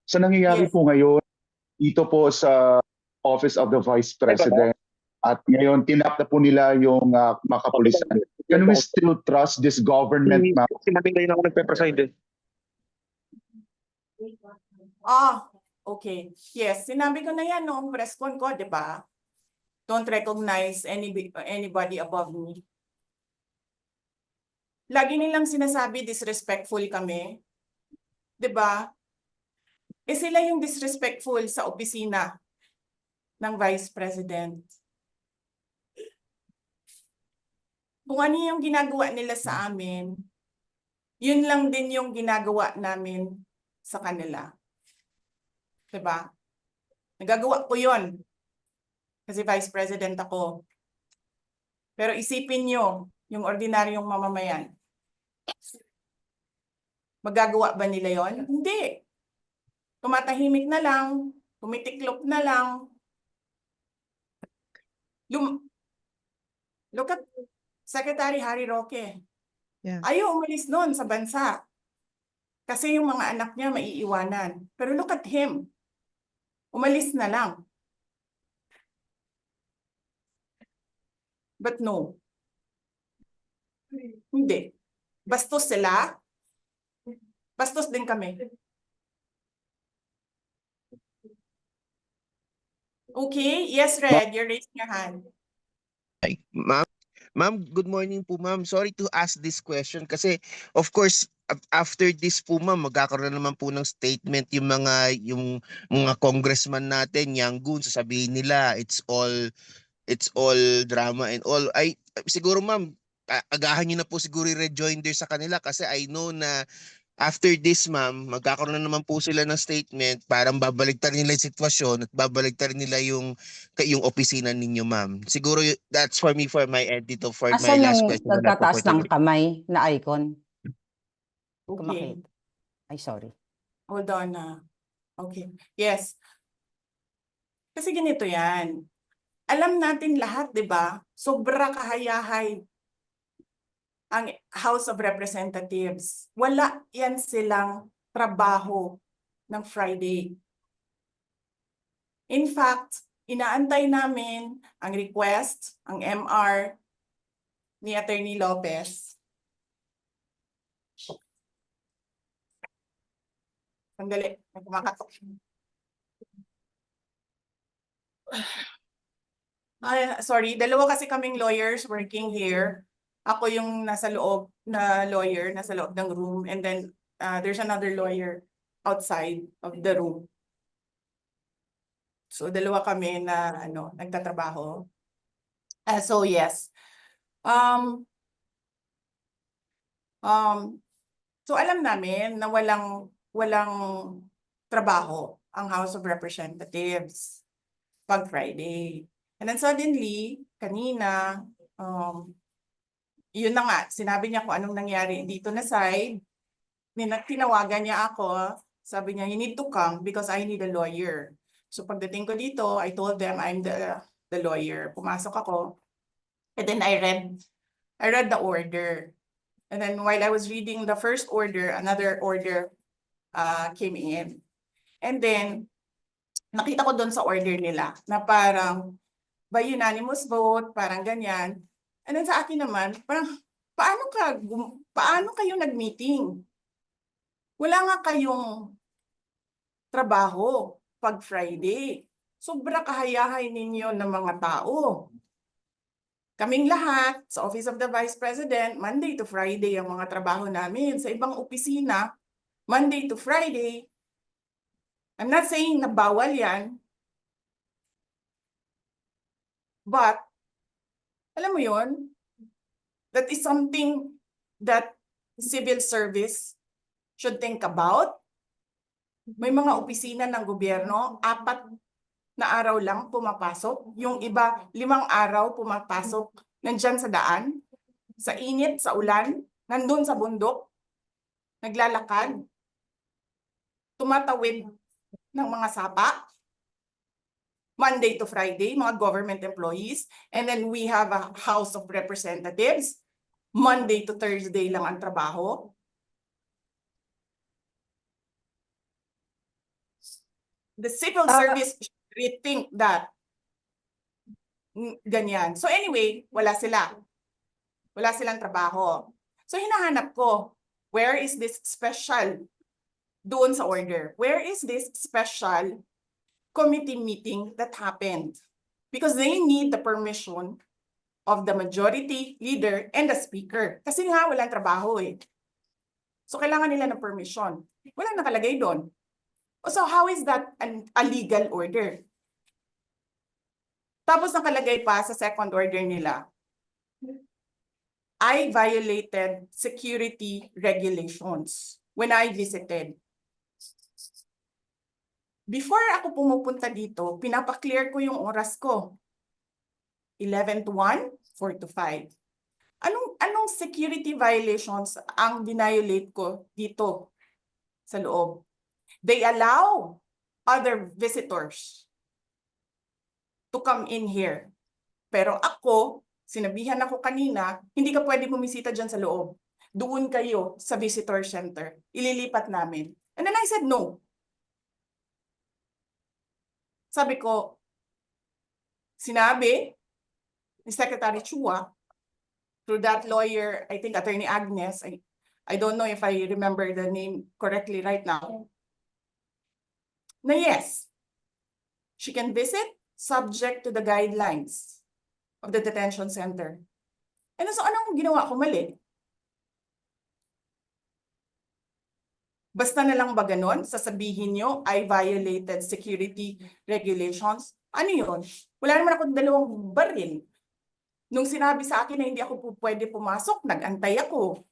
Sa nangyayari Yes. po ngayon, dito po sa Office of the Vice President, at ngayon tinap na po nila yung mga kapulisan. Can we still trust this government, ma'am? Sinabi kayo na ako nagpe-preside eh. Okay. Yes, sinabi ko na yan noong press con ko, di ba? Don't recognize anybody above me. Lagi nilang sinasabi disrespectful kami. Di ba? Eh sila yung disrespectful sa opisina ng Vice President. Kung ano yung ginagawa nila sa amin, yun lang din yung ginagawa namin sa kanila. Diba? Nagagawa ko yun. Kasi Vice President ako. Pero isipin nyo, yung ordinaryong mamamayan. Magagawa ba nila yon? Hindi. Tumatahimik na lang, tumitiklop na lang. Look at Secretary Harry Roque. Yeah. Ayaw umalis noon sa bansa. Kasi yung mga anak niya maiiwanan. Pero look at him. Umalis na lang. But no. Hindi. Bastos sila. Bastos din kami. Okay. Yes, Red. You're raising your hand. Ma'am, good morning po ma'am. Sorry to ask this question kasi of course after this po ma'am magkakaroon naman po ng statement yung mga congressman natin, Yanggun, sasabihin nila it's all drama and all. Ay siguro ma'am agahan niyo na po siguro rejoinder sa kanila kasi I know na after this ma'am, magkakaroon na naman po sila ng statement, parang babaligtad nila yung sitwasyon at babaligtad nila yung opisina ninyo ma'am. Siguro that's for me for my end dito for my Asan last yung question. nagtataas ng kamay na icon? Okay. Ay, sorry. Hold on na. Okay. Yes. Kasi ganito yan. Alam natin lahat, di ba? Sobra kahayahay ang House of Representatives. Wala yan silang trabaho ng Friday. In fact, inaantay namin ang request, ang MR ni Attorney Lopez. Sandali, kumakatok. Sorry, dalawa kasi kaming lawyers working here. Ako yung nasa loob na lawyer, nasa loob ng room, and then there's another lawyer outside of the room. So dalawa kami na nagtatrabaho. So yes. So alam namin na walang trabaho ang House of Representatives pag Friday. And then suddenly, kanina, yun na nga, sinabi niya kung anong nangyari dito na side. Tinawagan niya ako, sabi niya, you need to come because I need a lawyer. So pagdating ko dito, I told them I'm the lawyer. Pumasok ako, and then I read the order. And then while I was reading the first order, another order came in. And then, nakita ko doon sa order nila na parang by unanimous vote, parang ganyan. And then sa akin naman, parang paano kayo nag-meeting? Wala nga kayong trabaho pag Friday. Sobra kahayahay ninyo ng mga tao. Kaming lahat sa Office of the Vice President, Monday to Friday ang mga trabaho namin. Sa ibang opisina, Monday to Friday. I'm not saying na bawal yan. But, alam mo yun, that is something that civil service should think about. May mga opisina ng gobyerno, 4 na araw lang pumapasok. Yung iba, 5 araw pumapasok. Nandyan sa daan, sa init, sa ulan, nandun sa bundok, naglalakad, tumatawid ng mga sapa, Monday to Friday, mga government employees. And then we have a House of Representatives, Monday to Thursday lang ang trabaho. the civil Ah. service should rethink that. Ganyan. So anyway, wala sila. Wala silang trabaho. So hinahanap ko, where is this special doon sa order? Where is this special committee meeting that happened? Because they need the permission of the majority leader and the speaker. Kasi nga walang trabaho eh. So kailangan nila ng permission. Walang nakalagay doon. So how is that a legal order? Tapos nakalagay pa sa second order nila, I violated security regulations when I visited. Before ako pumupunta dito, pinapa-clear ko yung oras ko. 11 to 1, 4 to 5. Anong security violations ang violate ko dito sa loob? They allow other visitors to come in here. Pero ako, sinabihan ako kanina, hindi ka pwede bumisita dyan sa loob. Doon kayo sa visitor center. Ililipat namin. And then I said no. Sabi ko, sinabi ni Secretary Chua, through that lawyer, I think Attorney Agnes, I don't know if I remember the name correctly right now, na yes, she can visit subject to the guidelines of the detention center. And so anong ginawa ko mali? Basta na lang ba ganon? Sasabihin nyo, I violated security regulations? Ano yun? Wala naman akong 2 baril. Nung sinabi sa akin na hindi ako pwede pumasok, nag-antay ako.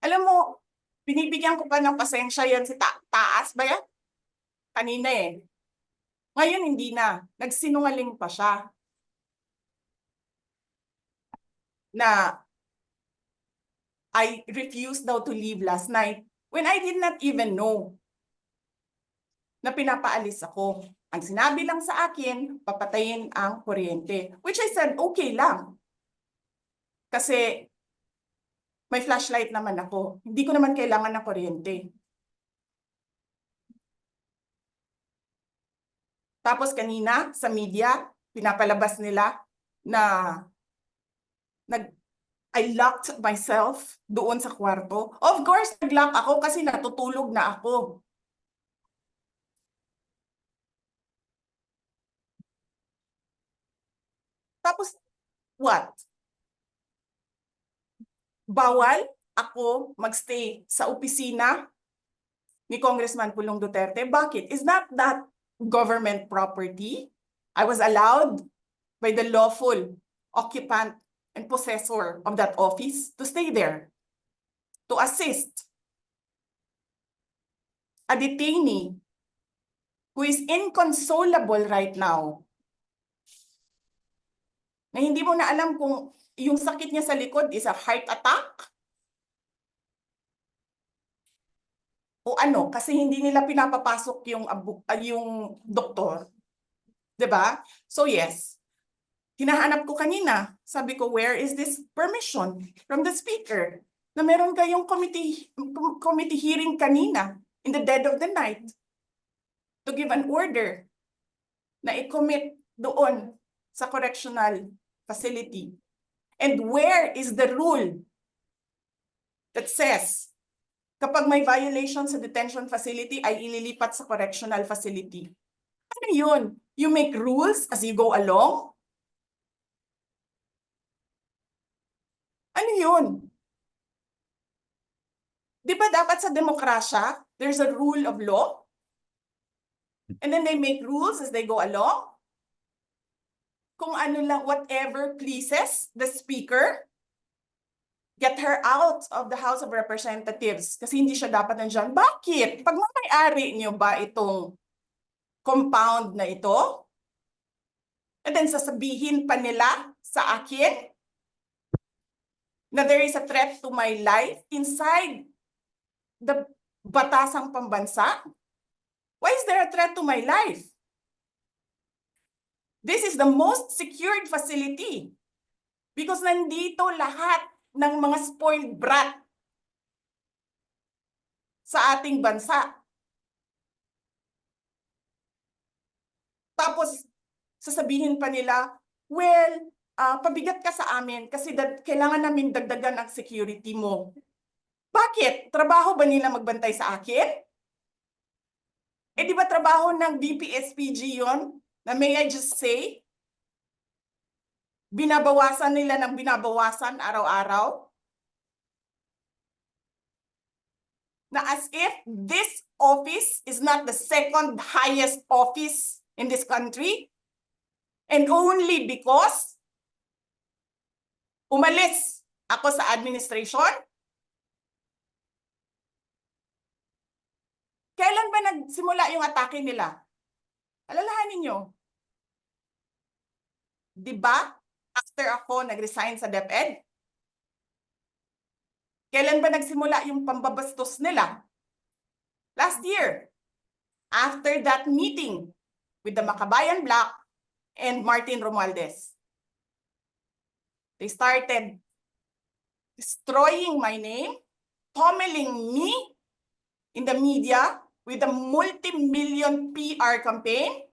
Alam mo, binibigyan ko pa ng pasensya yan si Taas ba yan? Kanina eh. Ngayon hindi na. Nagsinungaling pa siya. Na I refused daw to leave last night when I did not even know na pinapaalis ako. Ang sinabi lang sa akin, papatayin ang kuryente. Which I said, okay lang. Kasi may flashlight naman ako. Hindi ko naman kailangan ng kuryente. Tapos kanina sa media, pinapalabas nila na I locked myself doon sa kwarto. Of course, nag-lock ako kasi natutulog na ako. Tapos, what? Bawal ako magstay sa opisina ni Congressman Pulong Duterte. Bakit? Is not that government property? I was allowed by the lawful occupant and possessor of that office to stay there, to assist a detainee who is inconsolable right now, na hindi mo na alam kung yung sakit niya sa likod is a heart attack o ano, kasi hindi nila pinapapasok yung doktor. 'Di ba? So yes, hinahanap ko kanina, sabi ko, where is this permission from the speaker? Na meron kayong committee hearing kanina in the dead of the night to give an order na i-commit doon sa correctional facility. And where is the rule that says kapag may violation sa detention facility ay ililipat sa correctional facility? Ano yun? You make rules as you go along? Ano yun? Di ba dapat sa demokrasya, there's a rule of law? And then they make rules as they go along? Kung ano lang, whatever pleases the speaker, get her out of the House of Representatives kasi hindi siya dapat nandiyan. Bakit? Pagmamayari niyo ba itong compound na ito? And then sasabihin pa nila sa akin na there is a threat to my life inside the batasang pambansa? Why is there a threat to my life? This is the most secured facility because nandito lahat ng mga spoiled brat sa ating bansa. Tapos, sasabihin pa nila, well, pabigat ka sa amin kasi kailangan namin dagdagan ang security mo. Bakit? Trabaho ba nila magbantay sa akin? Eh di ba trabaho ng DPSPG yon? Na may I just say? Binabawasan nila ng binabawasan araw-araw? Na as if this office is not the second highest office in this country, and only because umalis ako sa administration? Kailan ba nagsimula yung atake nila? Alalahanin nyo. Di ba? After ako nag-resign sa DepEd? Kailan ba nagsimula yung pambabastos nila? Last year. After that meeting with the Makabayan Black and Martin Romualdez. They started destroying my name, pummeling me in the media with a multi-million PR campaign.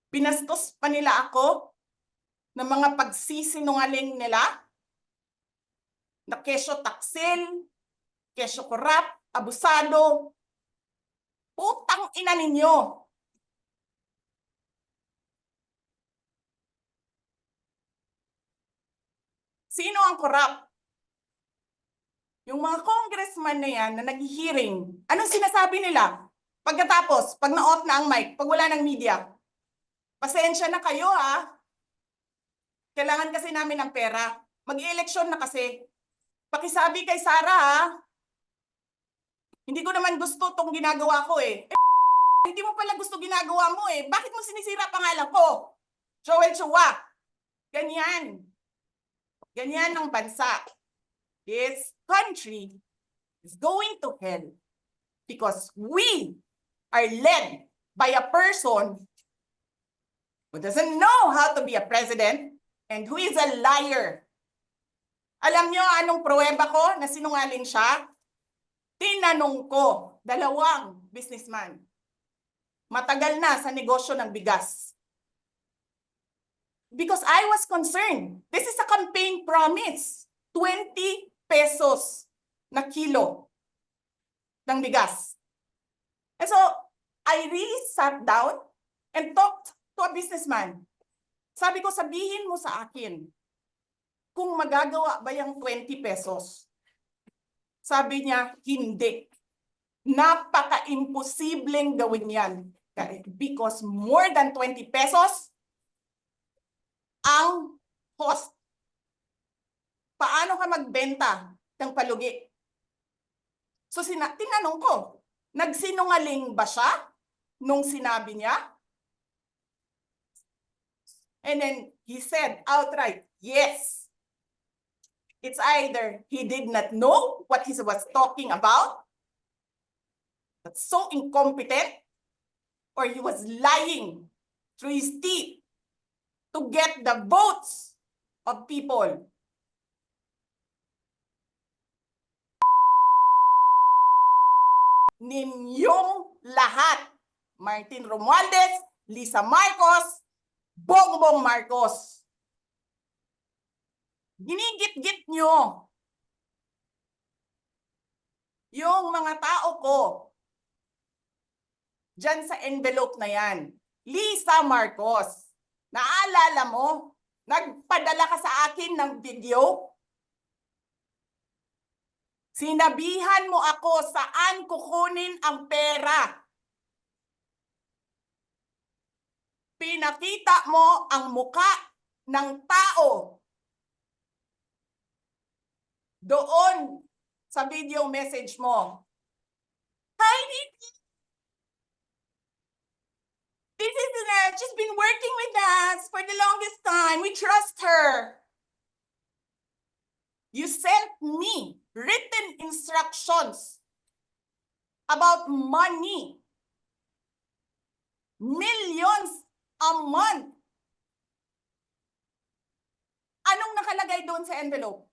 Pinastos pa nila ako ng mga pagsisinungaling nila na kesyo taksil, kesyo korap, abusado. Putang ina ninyo. Sino ang korap? Yung mga congressman na yan na nag-hearing, anong sinasabi nila? Pagkatapos, pag na-off na ang mic, pag wala ng media, pasensya na kayo ha. Kailangan kasi namin ng pera. Mag-eleksyon na kasi. Pakisabi kay Sara ha. Hindi ko naman gusto tong ginagawa ko eh. Hindi mo pala gusto ginagawa mo eh. Bakit mo sinisira pangalan ko? Joel Chua. Ganyan. Ganyan ang bansa. This country is going to hell because we are led by a person who doesn't know how to be a president and who is a liar. Alam nyo anong pruweba ko na sinungaling siya? Tinanong ko, 2 businessman. Matagal na sa negosyo ng bigas. Because I was concerned. This is a campaign promise. 20 pesos na kilo ng bigas. And so, I really sat down and talked to a businessman. Sabi ko, sabihin mo sa akin, kung magagawa ba yung 20 pesos? Sabi niya, hindi. Napaka-imposibleng gawin yan. Because more than 20 pesos ang cost. Paano ka magbenta ng palugi? So tinanong ko, nagsinungaling ba siya nung sinabi niya? And then he said outright, yes. It's either he did not know what he was talking about, that's so incompetent, or he was lying through his teeth to get the votes of people. Ninyong lahat, Martin Romualdez, Lisa Marcos, Bongbong Marcos. Ginigit-git nyo yung mga tao ko dyan sa envelope na yan. Lisa Marcos, naalala mo, nagpadala ka sa akin ng video? Sinabihan mo ako saan kukunin ang pera. Pinakita mo ang muka ng tao doon sa video message mo. Hi, Nikki. This is she's been working with us for the longest time. We trust her. You sent me written instructions about money. Millions a month. Anong nakalagay doon sa envelope?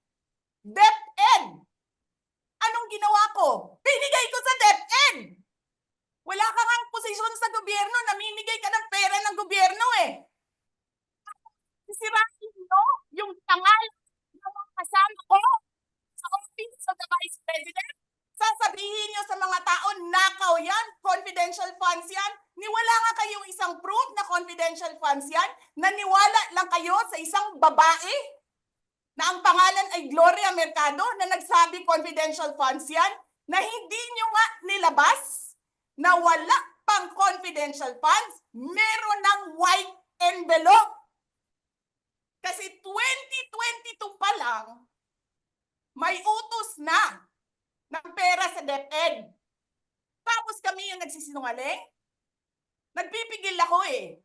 DepEd. Anong ginawa ko? Binigay ko sa DepEd! Wala ka ngang posisyon sa gobyerno, namimigay ka ng pera ng gobyerno eh. Sisirain nyo yung tangal ng mga kasama ko sa Office of the Vice President. Sasabihin nyo sa mga tao, nakaw yan, confidential funds yan. Niwala nga kayong isang proof na confidential funds yan. Naniwala lang kayo sa isang babae na ang pangalan ay Gloria Mercado na nagsabi confidential funds yan, na hindi nyo nga nilabas na wala pang confidential funds, meron ng white envelope. Kasi 2022 pa lang, may utos na ng pera sa DepEd. Tapos kami yung nagsisinungaling? Nagpipigil ako eh.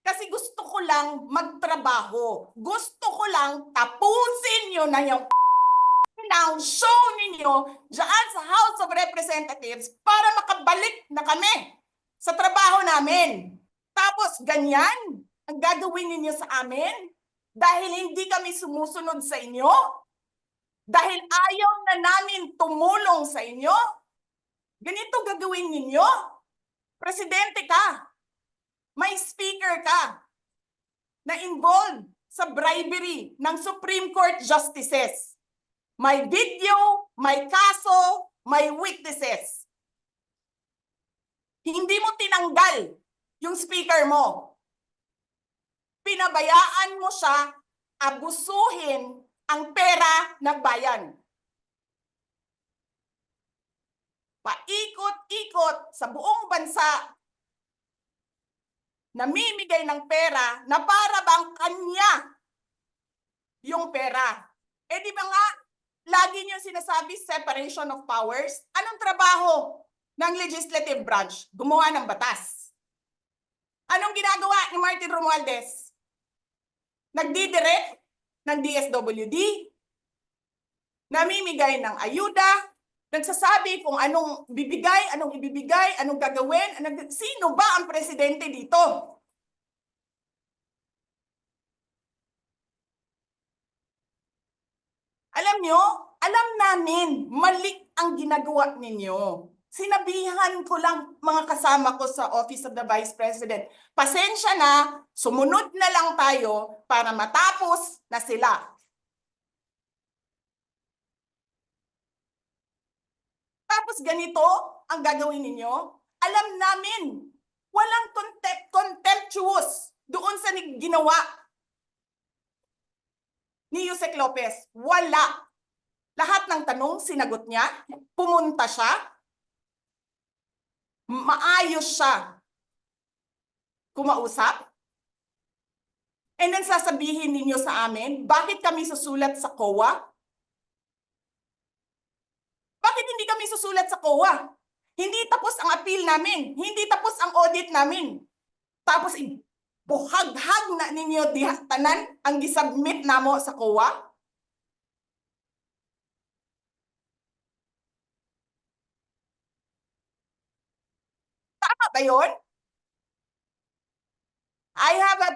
Kasi gusto ko lang magtrabaho. Gusto ko lang tapusin nyo na yung now show ninyo dyan sa House of Representatives para makabalik na kami sa trabaho namin. Tapos ganyan ang gagawin ninyo sa amin dahil hindi kami sumusunod sa inyo? Dahil ayaw na namin tumulong sa inyo? Ganito gagawin ninyo? Presidente ka, may speaker ka na involved sa bribery ng Supreme Court justices. May video, may kaso, may witnesses. Hindi mo tinanggal yung speaker mo. Pinabayaan mo siya abusuhin ang pera ng bayan. Paikot-ikot sa buong bansa, namimigay ng pera na para bang kanya yung pera. Eh di ba nga, lagi niyo sinasabi separation of powers? Anong trabaho ng legislative branch? Gumawa ng batas. Anong ginagawa ni Martin Romualdez? Nagdidirect ng DSWD, namimigay ng ayuda, nagsasabi kung anong bibigay, anong ibibigay, anong gagawin, sino ba ang presidente dito? Alam nyo, alam namin, mali ang ginagawa ninyo. Sinabihan ko lang mga kasama ko sa Office of the Vice President, pasensya na, sumunod na lang tayo para matapos na sila. Tapos ganito ang gagawin ninyo? Alam namin, walang contemptuous doon sa ginawa ni Yusek Lopez. Wala. Lahat ng tanong sinagot niya, pumunta siya, maayos siya kumausap, and then sasabihin ninyo sa amin, bakit kami susulat sa COA? Bakit hindi kami susulat sa COA? Hindi tapos ang appeal namin. Hindi tapos ang audit namin. Tapos buhaghag na ninyo dihatanan ang gisubmit namo sa COA? Tama ba yun? I have a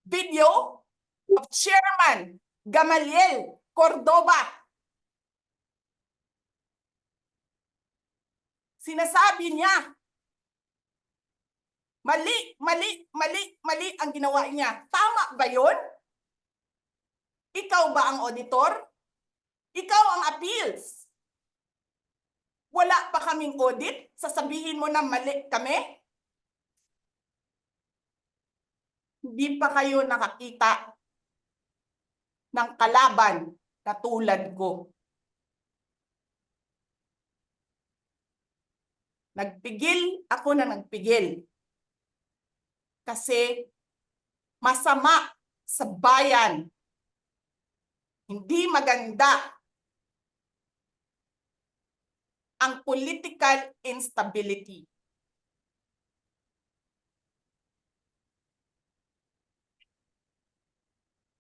video of Chairman Gamaliel Cordoba. Sinasabi niya, mali ang ginawa niya. Tama ba yun? Ikaw ba ang auditor? Ikaw ang appeals. Wala pa kaming audit? Sasabihin mo na mali kami? Hindi pa kayo nakakita ng kalaban na tulad ko. Nagpigil ako na nagpigil. Kasi masama sa bayan. Hindi maganda ang political instability.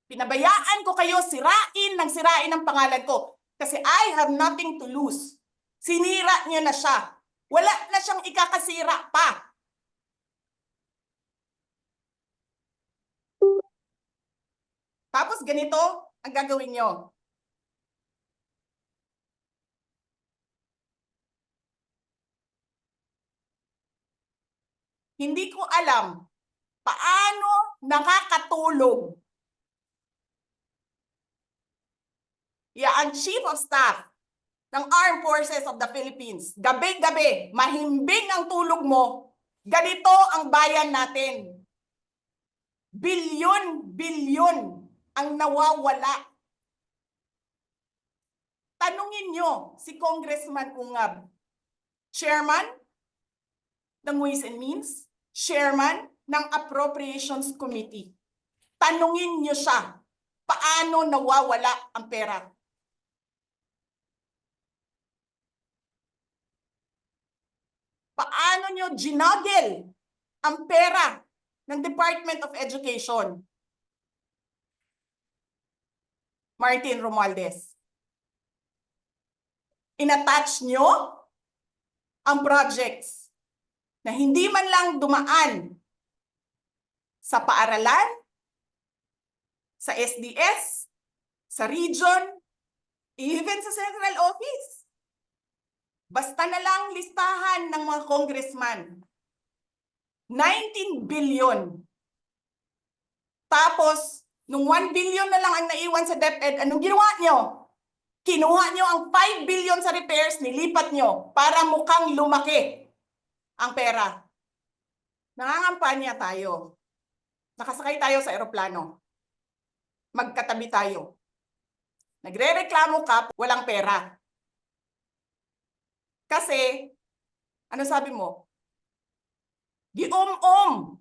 Pinabayaan ko kayo sirain ang pangalan ko. Kasi I have nothing to lose. Sinira niyo na siya. Wala na siyang ikakasira pa. Tapos ganito ang gagawin niyo. Hindi ko alam paano nakakatulog ang Chief of Staff ng Armed Forces of the Philippines. Gabi-gabi, mahimbing ang tulog mo. Ganito ang bayan natin. Bilyon-bilyon ang nawawala. Tanungin nyo si Congressman Ungab, Chairman ng Ways and Means, Chairman ng Appropriations Committee. Tanungin nyo siya, paano nawawala ang pera? Paano nyo ginagel ang pera ng Department of Education? Martin Romualdez. In-attach nyo ang projects na hindi man lang dumaan sa paaralan, sa SDS, sa region, even sa central office. Basta na lang listahan ng mga congressman. 19 billion. Tapos, nung 1 billion na lang ang naiwan sa DepEd, anong ginawa nyo? Kinuha nyo ang 5 billion sa repairs, nilipat nyo para mukhang lumaki ang pera. Nangangampanya tayo. Nakasakay tayo sa eroplano. Magkatabi tayo. Nagre-reklamo ka, walang pera. Kasi, ano sabi mo? Gium-um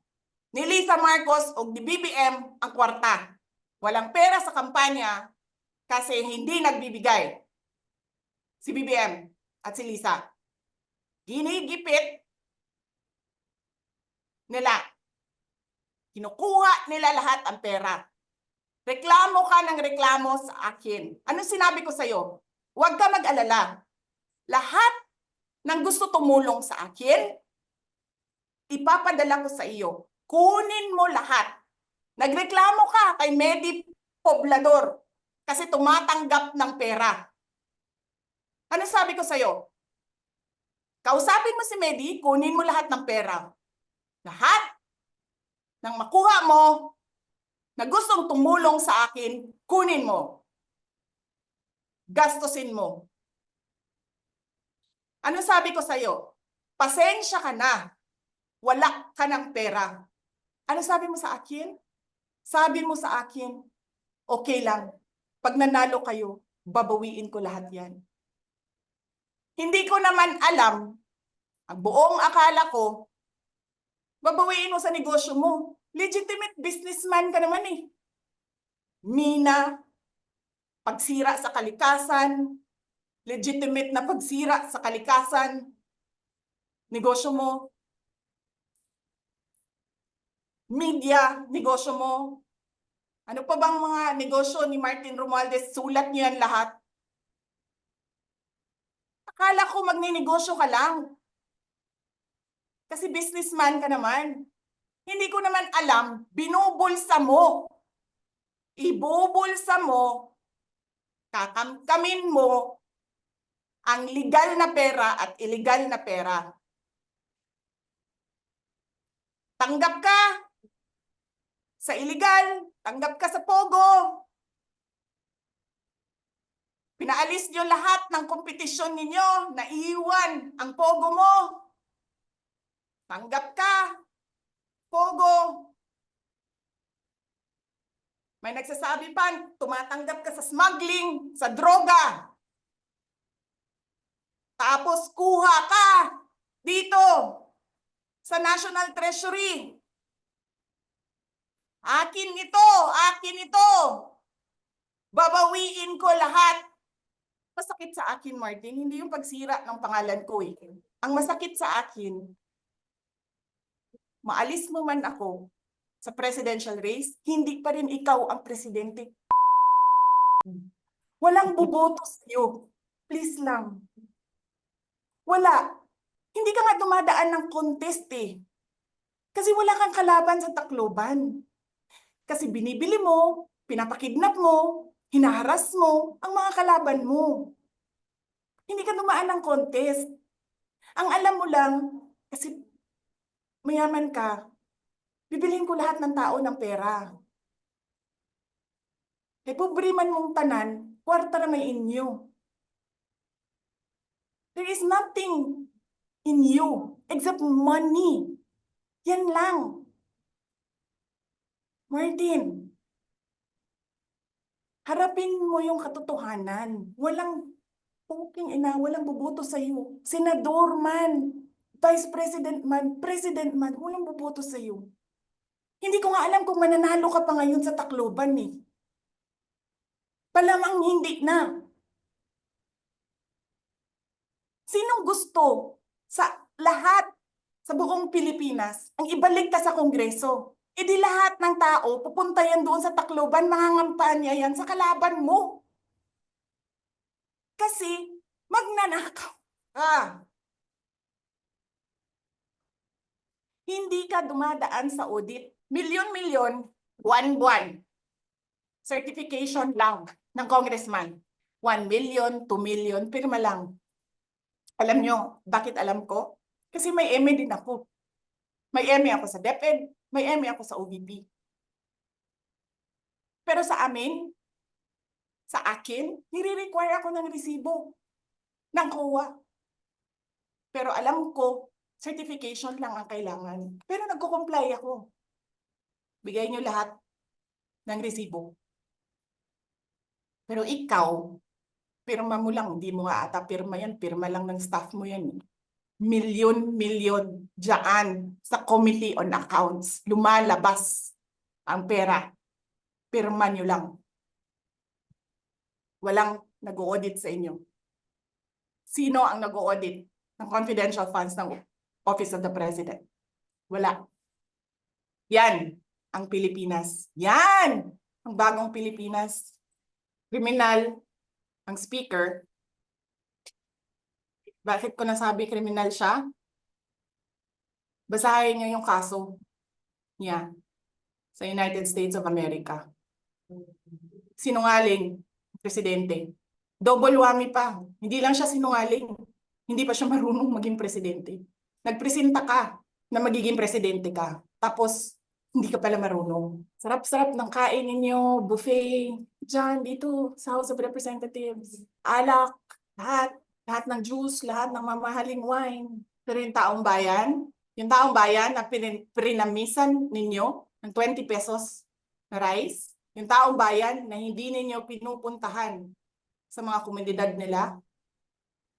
ni Lisa Marcos o ni BBM ang kwarta. Walang pera sa kampanya kasi hindi nagbibigay si BBM at si Lisa. Ginigipit nila. Kinukuha nila lahat ang pera. Reklamo ka ng reklamo sa akin. Ano sinabi ko sa'yo? Huwag ka mag-alala. Lahat ng gusto tumulong sa akin, ipapadala ko sa iyo. Kunin mo lahat. Nagreklamo ka kay Medi Poblador kasi tumatanggap ng pera. Ano sabi ko sa'yo? Kausapin mo si Medi, kunin mo lahat ng pera. Lahat ng makuha mo na gustong tumulong sa akin, kunin mo. Gastusin mo. Ano sabi ko sa'yo? Pasensya ka na. Wala ka ng pera. Ano sabi mo sa akin? Sabi mo sa akin, okay lang. Pag nanalo kayo, babawiin ko lahat yan. Hindi ko naman alam, ang buong akala ko, babawiin mo sa negosyo mo. Legitimate businessman ka naman eh. Mina, pagsira sa kalikasan, legitimate na pagsira sa kalikasan, negosyo mo. Media, negosyo mo. Ano pa bang mga negosyo ni Martin Romualdez? Sulat niyo yan lahat. Akala ko magninegosyo ka lang. Kasi businessman ka naman. Hindi ko naman alam, binubulsa mo. Ibubulsa mo, kakamkamin mo, ang legal na pera at illegal na pera. Tanggap ka sa illegal, tanggap ka sa pogo. Pinaalis nyo lahat ng kompetisyon ninyo, naiwan ang pogo mo. Tanggap ka, pogo. May nagsasabi pa, tumatanggap ka sa smuggling, sa droga. Tapos kuha ka dito sa National Treasury. Akin ito, akin ito. Babawiin ko lahat. Masakit sa akin, Martin, hindi yung pagsira ng pangalan ko eh. Ang masakit sa akin, maalis mo man ako sa presidential race, hindi pa rin ikaw ang presidente. Walang boboto sa'yo. Please lang. Wala. Hindi ka nga dumadaan ng contest eh. Kasi wala kang kalaban sa Tacloban. Kasi binibili mo, pinapakidnap mo, hinaharas mo ang mga kalaban mo. Hindi ka dumaan ng contest. Ang alam mo lang, kasi mayaman ka, bibilhin ko lahat ng tao ng pera. Eh, pobre man mong tanan, kwarta na may inyo. There is nothing in you except money. Yan lang. Martin, harapin mo yung katotohanan. Walang walang boboto sa'yo. Senador man, Vice President man, walang boboto sa'yo. Hindi ko nga alam kung mananalo ka pa ngayon sa Tacloban eh. Palamang hindi na. Sinong gusto sa lahat sa buong Pilipinas ang ibalik ka sa Kongreso? E di lahat ng tao pupunta yan doon sa Tacloban, mangangampanya yan sa kalaban mo. Kasi magnanakaw ka. Hindi ka dumadaan sa audit. Milyon-milyon, buwan-buwan. Certification lang ng congressman. 1 million, 2 million, pirma lang. Alam nyo, bakit alam ko? Kasi may MA din ako. May MA ako sa DepEd, may MA ako sa OVP. Pero sa amin, sa akin, nire-require ako ng resibo ng COA. Pero alam ko, certification lang ang kailangan. Pero nagko-comply ako. Bigay nyo lahat ng resibo. Pero ikaw, pirma mo lang, hindi mo nga ata pirma yan, pirma lang ng staff mo yan. Milyon-milyon dyan sa Committee on Accounts. Lumalabas ang pera. Pirma nyo lang. Walang nag-audit sa inyo. Sino ang nag-audit ng confidential funds ng Office of the President? Wala. Yan ang Pilipinas. Yan ang bagong Pilipinas. Kriminal ang speaker. Bakit ko nasabi kriminal siya? Basahin niyo yung kaso niya sa United States of America. Sinungaling, presidente. Double whammy pa. Hindi lang siya sinungaling. Hindi pa siya marunong maging presidente. Nagpresenta ka na magiging presidente ka. Tapos, hindi ka pala marunong. Sarap-sarap ng kain ninyo, buffet, dyan, dito, sa House of Representatives. Alak, lahat ng juice, lahat ng mamahaling wine. Pero yung taong bayan na pinamisan ninyo ng 20 pesos na rice, yung taong bayan na hindi ninyo pinupuntahan sa mga komunidad nila,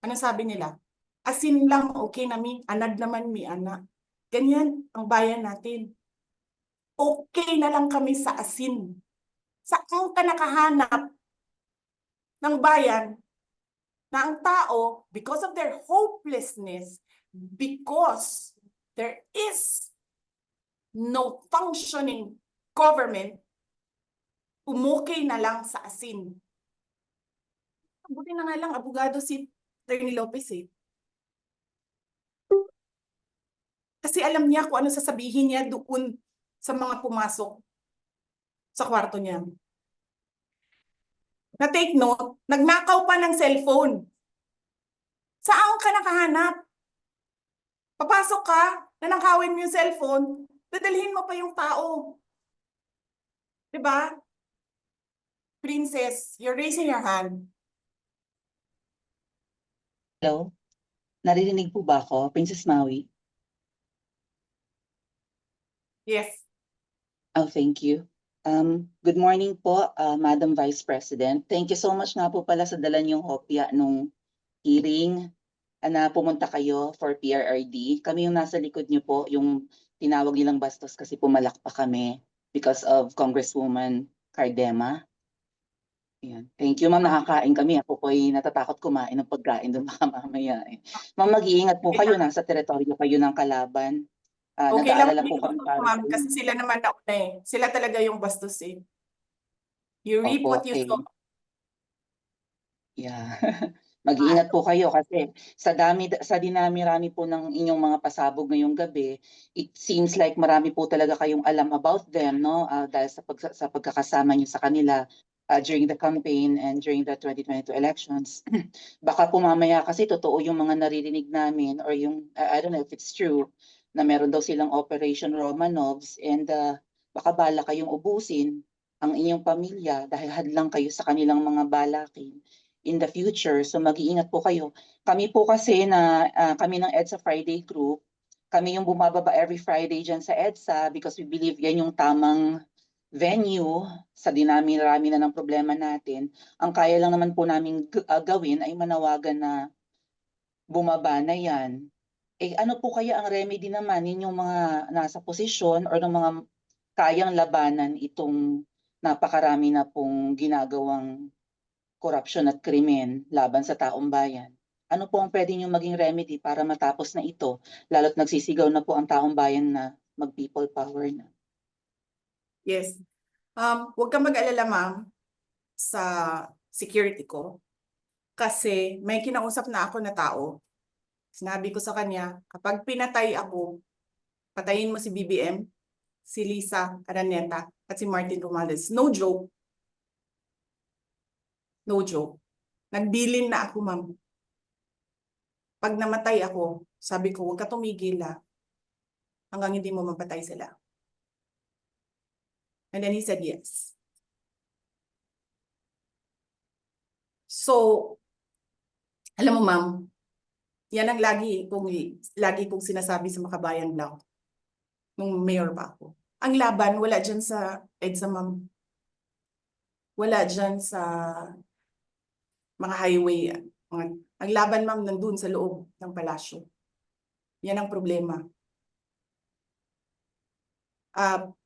anong sabi nila? Asin lang, okay na mi, anad naman mi, ana. Ganyan ang bayan natin. Okay na lang kami sa asin. Saan ka nakahanap ng bayan na ang tao, because of their hopelessness, because there is no functioning government, umukay na lang sa asin. Buti na nga lang, abogado si Attorney Lopez eh. Kasi alam niya kung ano sasabihin niya doon sa mga pumasok sa kwarto niya. Na take note, nagnakaw pa ng cellphone. Saan ka nakahanap? Papasok ka, nanakawin mo yung cellphone, dadalhin mo pa yung tao. Diba? Princess, you're raising your hand. Hello? Naririnig po ba ako, Princess Maui? Yes. Oh, thank you. Good morning po, Madam Vice President. Thank you so much nga po pala sa dala niyong hopya nung hearing na pumunta kayo for PRRD. Kami yung nasa likod niyo po, yung tinawag nilang bastos kasi pumalak pa kami because of Congresswoman Cardema. Ayan. Thank you, ma'am. Nakakain kami. Ako po ay natatakot kumain ng pagkain doon baka mamaya. Ma'am, mag-iingat po kayo. Nasa teritoryo kayo ng kalaban. Okay lang Nag-aalala po kami para ma'am, kasi sila naman na una eh. Sila talaga yung bastos eh. You reap Opo, what you sow. Yeah. Mag-iingat po kayo kasi sa dinami-rami po ng inyong mga pasabog ngayong gabi, it seems like marami po talaga kayong alam about them, no? Dahil sa pagkakasama niyo sa kanila during the campaign and during the 2022 elections. Baka po mamaya kasi totoo yung mga naririnig namin or yung I don't know if it's true na meron daw silang Operation Romanovs and baka bala kayong ubusin ang inyong pamilya dahil hadlang kayo sa kanilang mga balakin in the future. So mag-iingat po kayo. Kami po kasi kami ng EDSA Friday Group, kami yung bumababa every Friday dyan sa EDSA because we believe yan yung tamang venue sa dinami-rami na ng problema natin. Ang kaya lang naman po namin gawin ay manawagan na bumaba na yan. Ano po kaya ang remedy naman ninyong mga nasa posisyon or ng mga kayang labanan itong napakarami na pong ginagawang korupsyon at krimen laban sa taong bayan? Ano po ang pwede nyo maging remedy para matapos na ito, lalo't nagsisigaw na po ang taong bayan na mag-people power na? Yes. Huwag kang mag-alala, ma'am, sa security ko. Kasi may kinausap na ako na tao. Sinabi ko sa kanya, kapag pinatay ako, patayin mo si BBM, si Lisa Araneta, at si Martin Romualdez. No joke. No joke. Nagbilin na ako, ma'am. Pag namatay ako, sabi ko, huwag ka tumigil hanggang hindi mo mapatay sila. And then he said yes. So, alam mo, ma'am, yan ang lagi kong sinasabi sa Makabayan Blau nung mayor pa ako. Ang laban, wala dyan sa EDSA, ma'am. Wala dyan sa mga highway. Ang laban, ma'am, nandun sa loob ng palasyo. Yan ang problema.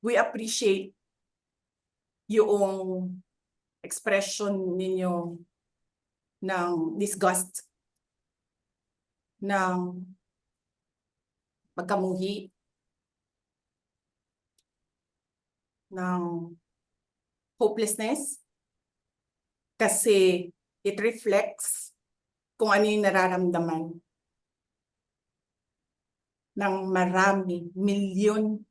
We appreciate yung expression ninyo ng disgust, ng pagkamuhi, ng hopelessness, kasi it reflects kung ano yung nararamdaman ng marami, milyon.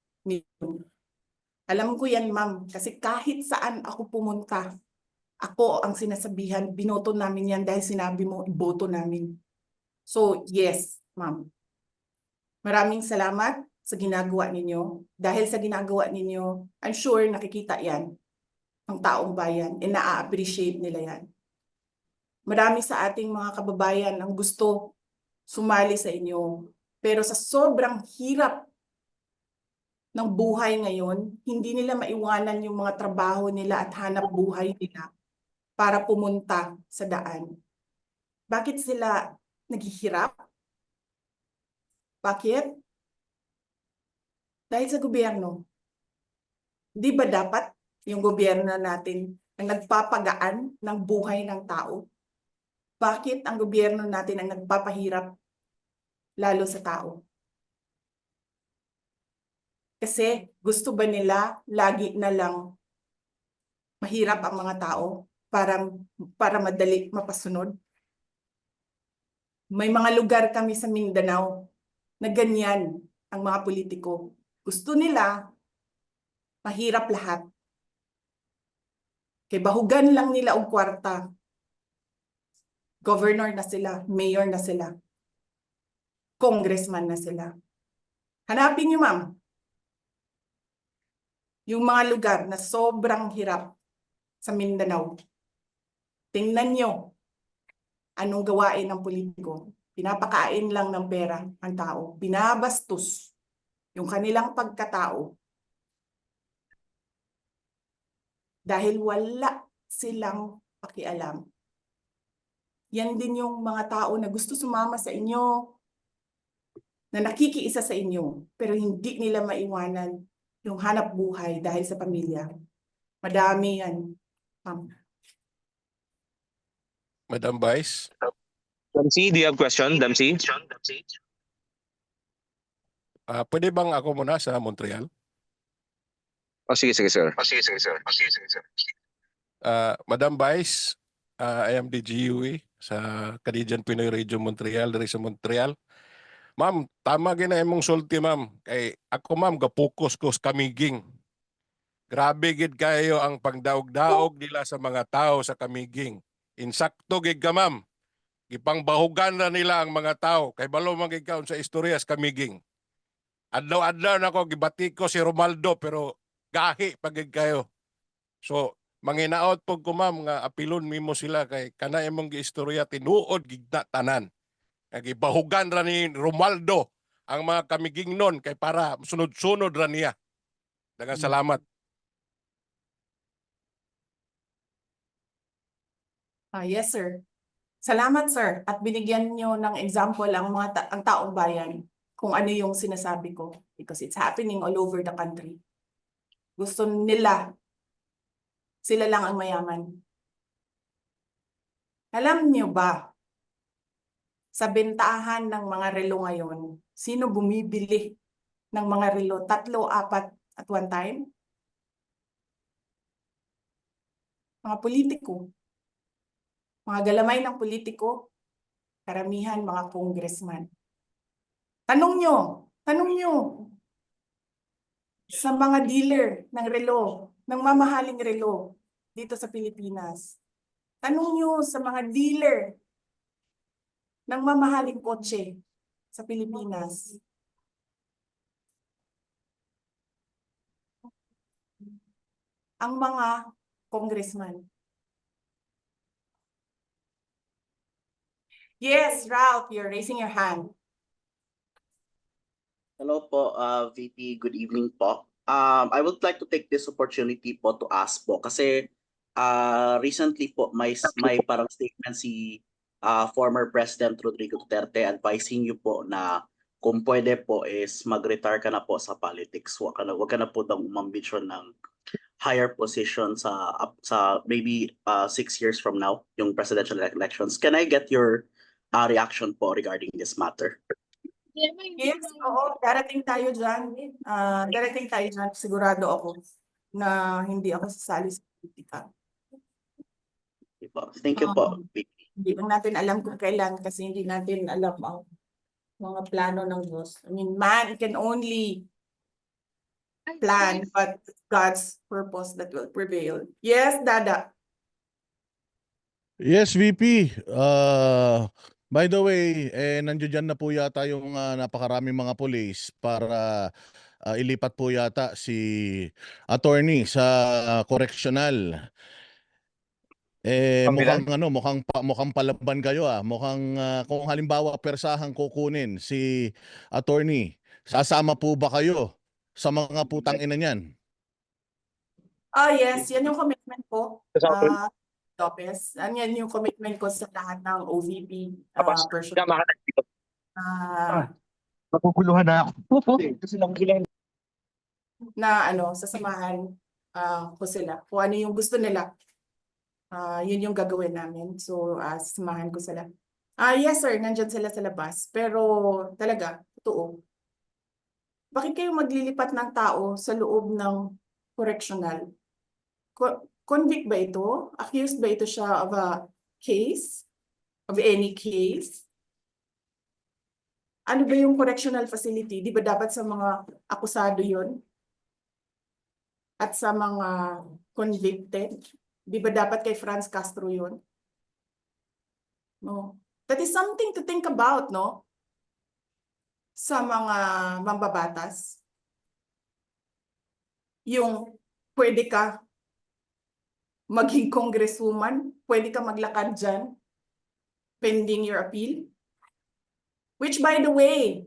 Alam ko yan, ma'am, kasi kahit saan ako pumunta, ako ang sinasabihan, binoto namin yan dahil sinabi mo, iboto namin. So, yes, ma'am. Maraming salamat sa ginagawa ninyo. Dahil sa ginagawa ninyo, I'm sure nakikita yan ng taong bayan and na-appreciate nila yan. Marami sa ating mga kababayan ang gusto sumali sa inyo. Pero sa sobrang hirap ng buhay ngayon, hindi nila maiwanan yung mga trabaho nila at hanap buhay nila para pumunta sa daan. Bakit sila naghihirap? Bakit? Dahil sa gobyerno. Di ba dapat yung gobyerno natin ang nagpapagaan ng buhay ng tao? Bakit ang gobyerno natin ang nagpapahirap lalo sa tao? Kasi gusto ba nila lagi na lang mahirap ang mga tao para madali mapasunod? May mga lugar kami sa Mindanao na ganyan ang mga politiko. Gusto nila mahirap lahat. Kaya bahugan lang nila og kwarta. Governor na sila, mayor na sila, congressman na sila. Hanapin niyo, ma'am, yung mga lugar na sobrang hirap sa Mindanao. Tingnan nyo anong gawain ng politiko. Pinapakain lang ng pera ang tao. Binabastos yung kanilang pagkatao dahil wala silang pakialam. Yan din yung mga tao na gusto sumama sa inyo, na nakikiisa sa inyo, pero hindi nila maiwanan yung hanap buhay dahil sa pamilya. Madami yan. Madam Vice, Damsi, do you have question? Damsi? pwede bang ako muna sa Montreal? Oh, sige, sir. Madam Vice, I am the GUE sa Canadian Pinoy Region Montreal, diri sa Montreal. Ma'am, tama gina imong sulti, ma'am. Kay ako, ma'am, gapokus ko sa Kamiging. Grabe gid kayo ang pangdaog-daog nila sa mga tao sa Kamiging. Insakto gid ka, ma'am. Gipangbahugan na nila ang mga tao kay balo man gid kaon sa istorya sa Kamiging. Adlaw-adlaw na ko gibati ko si Romaldo pero gahi pagid kayo. So manginaot pag ko ma'am nga apilon mimo sila kay kana imong giistorya tinuod gigna tanan. Nagibahugan ra ni Romaldo ang mga kamigingnon kay para sunod-sunod ra niya. Daghang salamat. Yes, sir. Salamat, sir. At binigyan niyo ng example ang ang taong bayan kung ano yung sinasabi ko because it's happening all over the country. Gusto nila sila lang ang mayaman. Alam niyo ba, sa bentahan ng mga relo ngayon, sino bumibili ng mga relo? 3, 4 at one time? Mga politiko. Mga galamay ng politiko, karamihan mga congressman. Tanong nyo sa mga dealer ng relo, ng mamahaling relo dito sa Pilipinas. Tanong nyo sa mga dealer ng mamahaling kotse sa Pilipinas. Ang mga congressman. Yes, Ralph, you're raising your hand. Hello po, VP. Good evening po. I would like to take this opportunity po to ask po kasi recently po may parang statement si former President Rodrigo Duterte advising you po na kung pwede po is mag-retire ka na po sa politics. Wag ka na po daw umambisyon ng higher position sa maybe 6 years from now, yung presidential elections. Can I get your reaction po regarding this matter? Yes, oo, darating tayo dyan. Sigurado ako na hindi ako sasali sa politika. Thank you po. Hindi natin alam kung kailan kasi hindi natin alam ang mga plano ng Diyos. I mean, man can only plan, but God's purpose that will prevail. Yes, Dada. Yes, VP. By the way, nandiyan dyan na po yata yung napakaraming mga pulis para ilipat po yata si attorney sa correctional. Mukhang palaban kayo Mukhang kung halimbawa persahang kukunin si attorney, sasama po ba kayo sa mga putang ina niyan? Yes, yan yung commitment ko. Lopez. Yan yung commitment ko sa lahat ng OVP person. Maguguluhan na ako. Na sasamahan ko sila. Kung ano yung gusto nila, yun yung gagawin namin. So, sasamahan ko sila. Yes sir, nandyan sila sa labas. Pero talaga, totoo. Bakit kayo maglilipat ng tao sa loob ng correctional? Convict ba ito? Accused ba ito siya of a case? Of any case? Ano ba yung correctional facility? Di ba dapat sa mga akusado yon? At sa mga convicted? Di ba dapat kay Franz Castro yon? No. That is something to think about, no? Sa mga mambabatas. Yung pwede ka maging congresswoman, pwede ka maglakad dyan pending your appeal. Which by the way,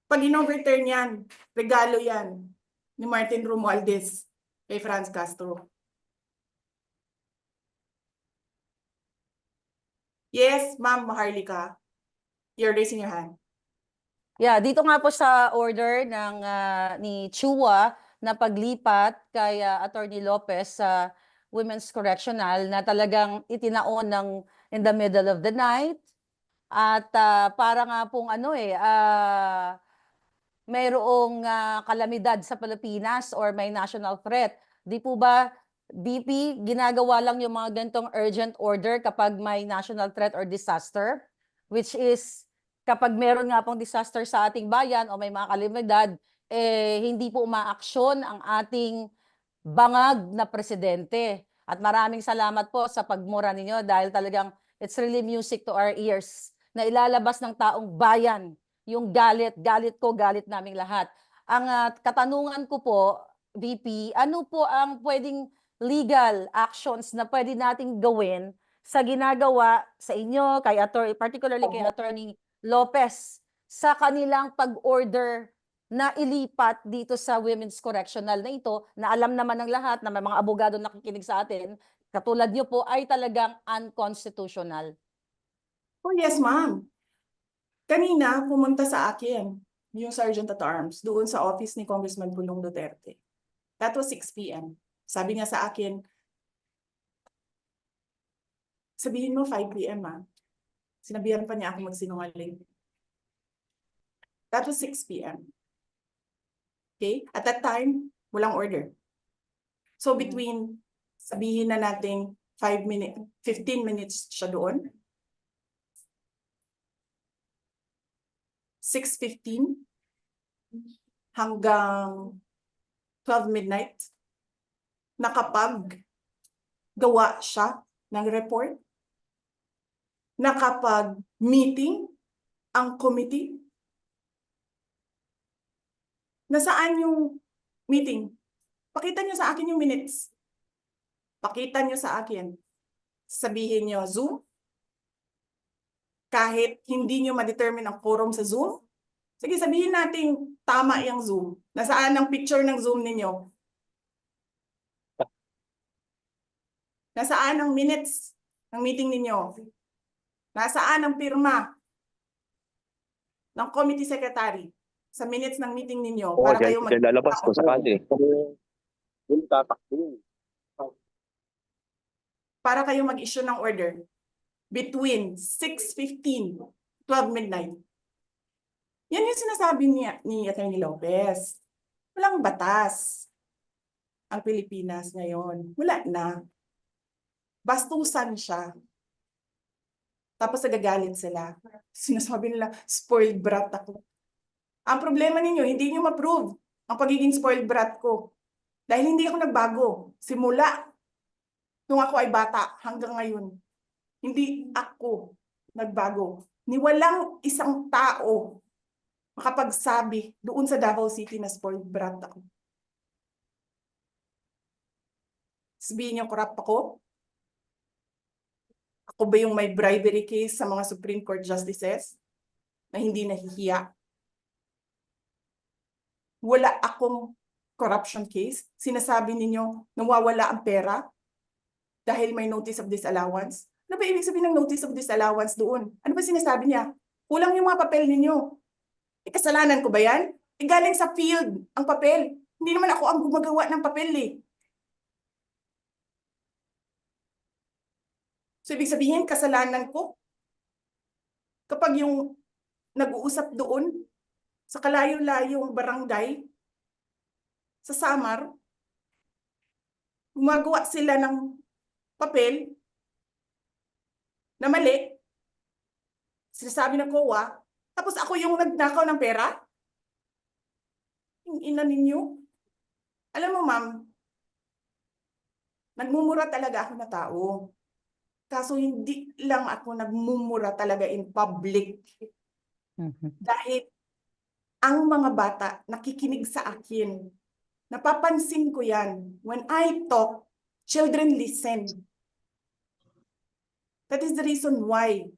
pag in-overturn yan, regalo yan ni Martin Romualdez kay Franz Castro. Yes, Ma'am Maharlika, you're raising your hand. Yeah, dito nga po sa order ng ni Chua na paglipat kay Attorney Lopez sa Women's Correctional na talagang itinaon ng in the middle of the night at para nga pong mayroong kalamidad sa Pilipinas or may national threat. Di po ba BP ginagawa lang yung mga ganitong urgent order kapag may national threat or disaster, which is kapag meron nga pong disaster sa ating bayan o may mga kalamidad, hindi po umaaksyon ang ating bangag na presidente. At maraming salamat po sa pagmura ninyo dahil talagang it's really music to our ears na ilalabas ng taong bayan yung galit ko, galit naming lahat. Ang katanungan ko po, VP, ano po ang pwedeng legal actions na pwede nating gawin sa ginagawa sa inyo, kay particularly kay Attorney Lopez, sa kanilang pag-order na ilipat dito sa Women's Correctional na ito, na alam naman ng lahat na may mga abogado nakikinig sa atin, katulad niyo po, ay talagang unconstitutional. Oh yes, ma'am. Kanina, pumunta sa akin yung Sergeant at Arms doon sa office ni Congressman Pulong Duterte. That was 6 p.m. Sabi niya sa akin, sabihin mo 5 p.m. Sinabihan pa niya ako magsinungaling. That was 6 p.m. Okay? At that time, walang order. So between, sabihin na natin 15 minutes siya doon, 6:15 hanggang 12 midnight, nakapag-gawa siya ng report, nakapag-meeting ang committee. Nasaan yung meeting? Pakita niyo sa akin yung minutes. Pakita niyo sa akin. Sabihin niyo Zoom. Kahit hindi niyo ma-determine ang quorum sa Zoom, sige, sabihin natin tama yung Zoom. Nasaan ang picture ng Zoom ninyo? Nasaan ang minutes ng meeting ninyo? Nasaan ang pirma ng committee secretary sa minutes ng meeting ninyo Oo, para dyan, kayo dyan lalabas kung sakali. para kayo mag-issue ng order between 6:15, 12 midnight. Yan yung sinasabi ni Atty. Lopez. Walang batas ang Pilipinas ngayon. Wala na. Bastusan siya. Tapos nagagalit sila. Sinasabi nila, spoiled brat ako. Ang problema ninyo, hindi niyo ma-prove ang pagiging spoiled brat ko. Dahil hindi ako nagbago. Simula nung ako ay bata hanggang ngayon. Hindi ako nagbago. Ni walang isang tao makapagsabi doon sa Davao City na spoiled brat ako. Sabihin niyo, corrupt ako? Ako ba yung may bribery case sa mga Supreme Court justices na hindi nahihiya? Wala akong corruption case. Sinasabi ninyo nawawala ang pera dahil may notice of disallowance. Ano ba ibig sabihin ng notice of disallowance doon? Ano ba sinasabi niya? Kulang yung mga papel ninyo. Kasalanan ko ba yan? Galing sa field ang papel. Hindi naman ako ang gumagawa ng papel eh. So ibig sabihin, kasalanan ko kapag yung nag-uusap doon sa kalayo-layong barangay sa Samar, gumagawa sila ng papel na mali, sinasabi ng COA, tapos ako yung nagnakaw ng pera? Yung ina ninyo? Alam mo, ma'am, nagmumura talaga ako na tao. Kaso hindi lang ako nagmumura talaga in public. Dahil ang mga bata nakikinig sa akin. Napapansin ko yan. When I talk, children listen. That is the reason why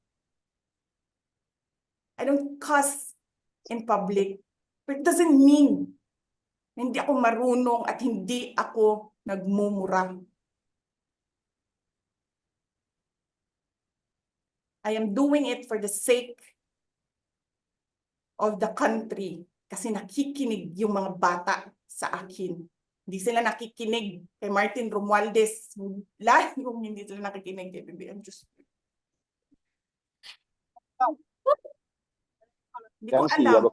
I don't cuss in public. But it doesn't mean na hindi ako marunong at hindi ako nagmumura. I am doing it for the sake of the country kasi nakikinig yung mga bata sa akin. Hindi sila nakikinig kay Martin Romualdez. Lahat yung hindi sila nakikinig kay BBM. Hindi ko alam.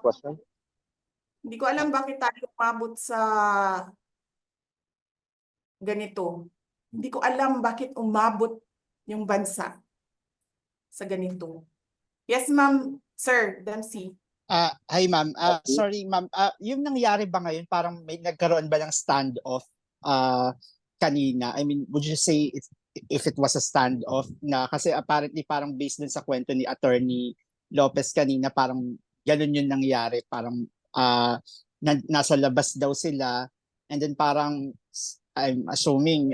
Hindi ko alam bakit tayo umabot sa ganito. Hindi ko alam bakit umabot yung bansa sa ganito. Yes, ma'am, sir, Dempsey. Hi ma'am. Sorry ma'am. Yung nangyari ba ngayon, parang may nagkaroon ba ng standoff kanina? I mean, would you say if it was a standoff na kasi apparently parang based dun sa kwento ni Attorney Lopez kanina, parang ganun yung nangyari. Parang nasa labas daw sila and then parang I'm assuming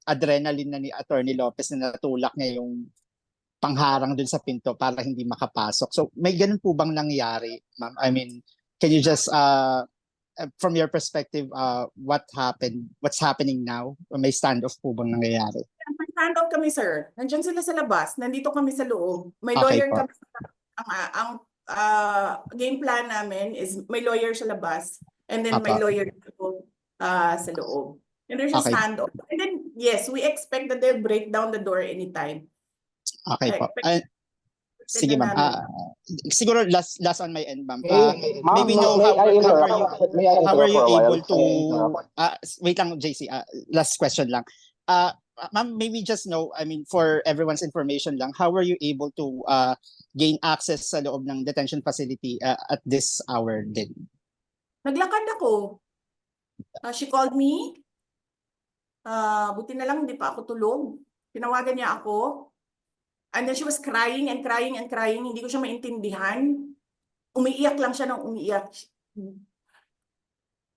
adrenaline na ni Attorney Lopez na natulak niya yung pangharang dun sa pinto para hindi makapasok. So may ganun po bang nangyari, ma'am? I mean, can you just from your perspective, what happened? What's happening now? May standoff po bang nangyayari? May standoff kami, sir. Nandiyan sila sa labas. Nandito kami sa loob. May Okay lawyer po. kami. Ang game plan namin is may lawyer sa labas and then may Apa. lawyer sa loob. And there's a Okay. standoff. And then, yes, we expect that they'll break down the door anytime. Okay po. Sige ma'am. Siguro last on my end, ma'am. May we know how are you able to wait lang, JC, last question lang. Ma'am, maybe just know, I mean, for everyone's information lang, how were you able to gain access sa loob ng detention facility at this hour din? Naglakad ako. She called me. Buti na lang hindi pa ako tulog. Tinawagan niya ako. And then she was crying and crying and crying. Hindi ko siya maintindihan. Umiiyak lang siya ng umiiyak.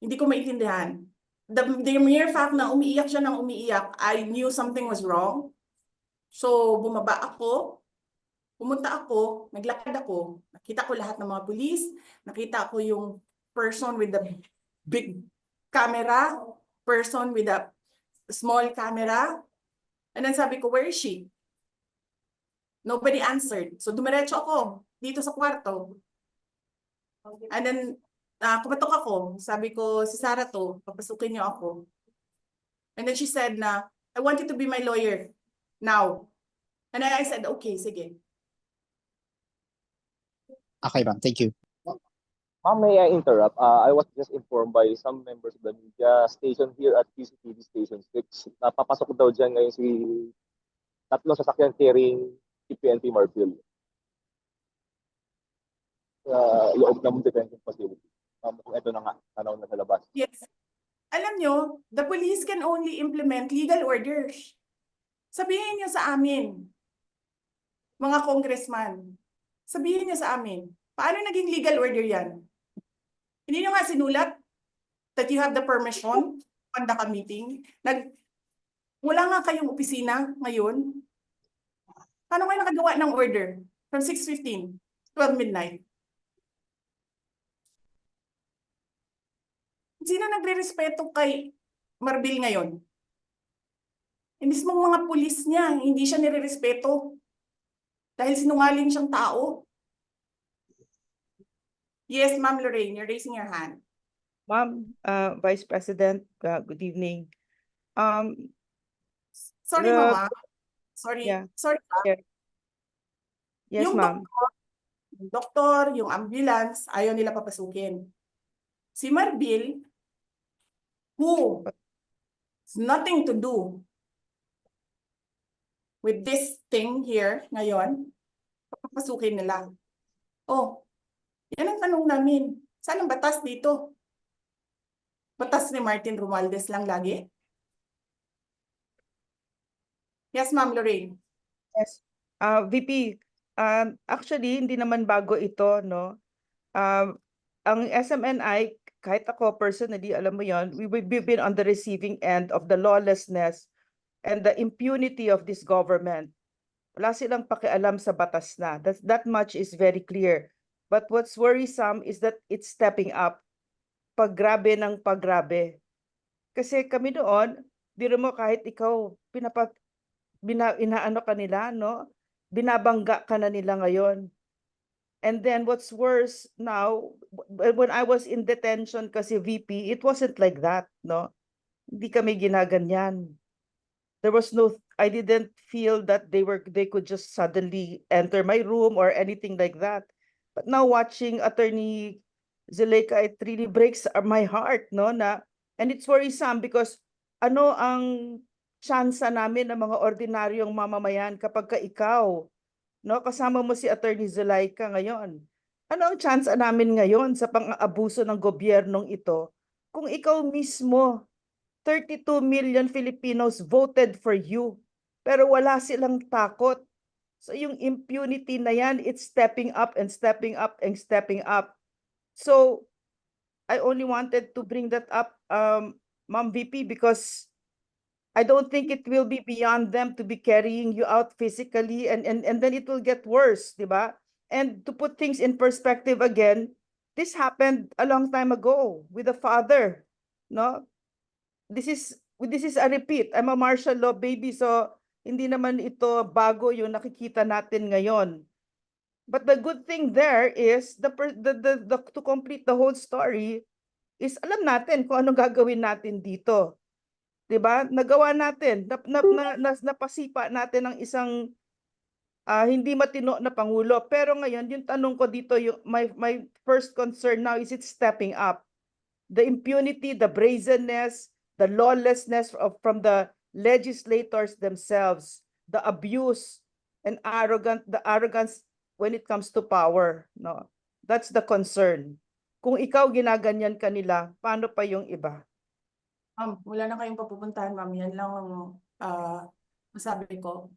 Hindi ko maintindihan. The mere fact na umiiyak siya ng umiiyak, I knew something was wrong. So bumaba ako. Pumunta ako. Naglakad ako. Nakita ko lahat ng mga pulis. Nakita ko yung person with the big camera. Person with a small camera. And then sabi ko, where is she? Nobody answered. So dumiretso ako dito sa kwarto. And then kumatok ako. Sabi ko, si Sarah to, papasukin niyo ako. And then she said na, I want you to be my lawyer now. And then I said, okay, sige. Okay ma'am, thank you. Ma'am, may I interrupt? I was just informed by some members of the media station here at CCTV Station 6. Napapasok daw dyan ngayon si tatlong sasakyan carrying si PNP Marbil. Loob ng detention facility. Kung ito na nga, tanaw na sa labas. Yes. Alam nyo, the police can only implement legal orders. Sabihin nyo sa amin, mga congressman, sabihin nyo sa amin, paano naging legal order yan? Hindi nyo nga sinulat that you have the permission to conduct a meeting. Wala nga kayong opisina ngayon. Paano kayo nakagawa ng order from 6:15, 12 midnight? Sino nagre-respeto kay Marbil ngayon? Yung mismong mga pulis niya, hindi siya nire-respeto. Dahil sinungaling siyang tao. Yes, Ma'am Lorraine, you're raising your hand. Ma'am, Vice President, good evening. Sorry, The- Mama. Sorry. Yeah. Sorry. Yes, Yung ma'am. doktor, yung ambulance, ayaw nila papasukin. Si Marbil, who has nothing to do with this thing here ngayon, papasukin nila. Oh, yan ang tanong namin. Saan ang batas dito? Batas ni Martin Romualdez lang lagi? Yes, Ma'am Lorraine. Yes. VP, actually, hindi naman bago ito, no? Ang SMNI, kahit ako personally, alam mo yon, we've been on the receiving end of the lawlessness and the impunity of this government. Wala silang pakialam sa batas na. That much is very clear. But what's worrisome is that it's stepping up. Paggrabe ng paggrabe. Kasi kami noon, biro mo kahit ikaw, inaano ka nila, no? Binabangga ka na nila ngayon. And then what's worse now, when I was in detention kasi VP, it wasn't like that, no? Hindi kami ginaganyan. There was I didn't feel that they could just suddenly enter my room or anything like that. But now watching Attorney Zuleika, it really breaks my heart, no? And it's worrisome because ano ang tsansa namin ng mga ordinaryong mamamayan kapag ikaw, no, kasama mo si Attorney Zuleika ngayon. Ano ang tsansa namin ngayon sa pang-aabuso ng gobyernong ito kung ikaw mismo, 32 million Filipinos voted for you, pero wala silang takot So yung impunity na yan, it's stepping up and stepping up and stepping up. So I only wanted to bring that up, Ma'am VP, because I don't think it will be beyond them to be carrying you out physically, and then it will get worse, di ba? And to put things in perspective again, this happened a long time ago with the father, no? This is a repeat. I'm a martial law baby, so hindi naman ito bago yung nakikita natin ngayon. But the good thing there is to complete the whole story is alam natin kung anong gagawin natin dito. 'Di ba? Nagawa natin, napasipa natin ng isang hindi matino na pangulo. Pero ngayon, yung tanong ko dito, yung my first concern now is it's stepping up. The impunity, the brazenness, the lawlessness from the legislators themselves, the abuse and the arrogance when it comes to power, no? That's the concern. Kung ikaw ginaganyan kanila, paano pa yung iba? Wala na kayong papupuntahan, ma'am. Yan lang ang masabi ko.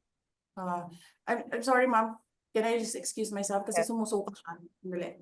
I'm sorry, ma'am. Can I just excuse myself? Kasi sumusuka siya. Dali.